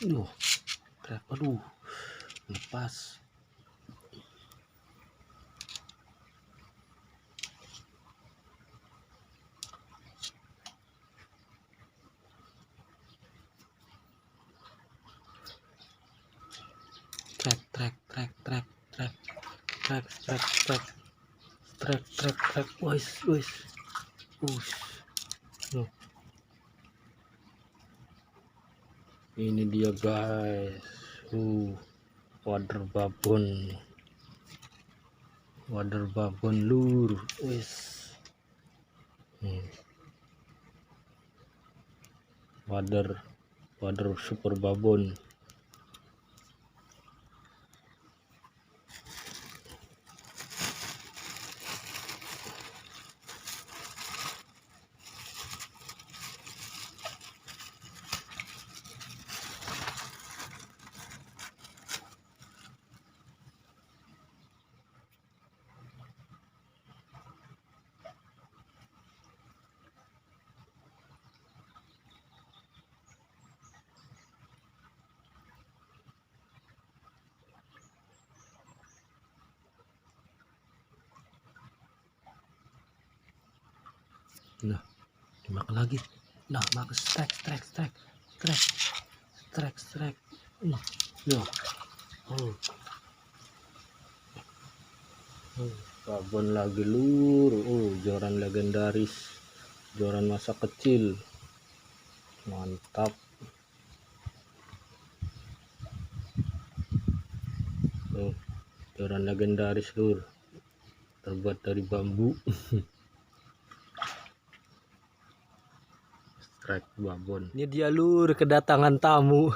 Aduh, lepas. Trek. Wis. Ini dia guys. Wader babon lur. Wis. Wader super babon. Nah, dimakan lagi. Nah, makan strike. Babon lagi lur. Joran legendaris, joran masa kecil, mantap. Joran legendaris lur, terbuat dari bambu. Strike babon. Ini dia lur, kedatangan tamu.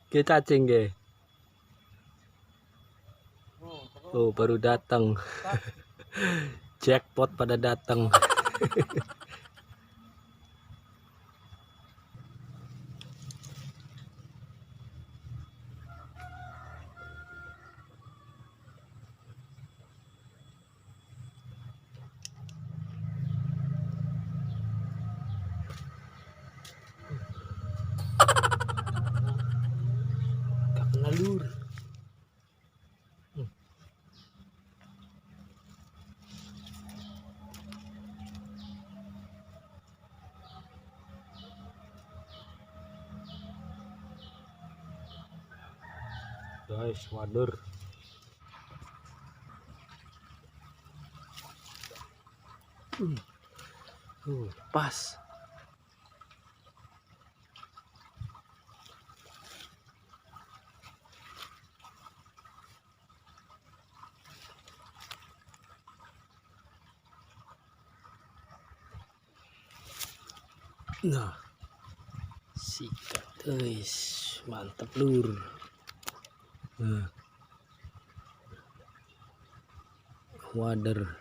Cacing ge. Baru datang. Jackpot pada datang. Gak kena lur. Guys, wader. Pas. Nah, sikat guys, mantap lur. Wader.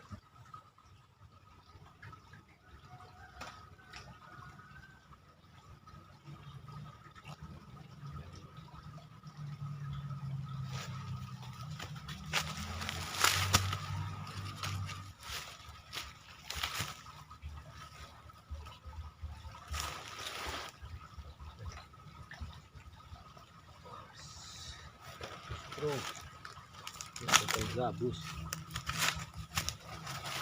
Gabus.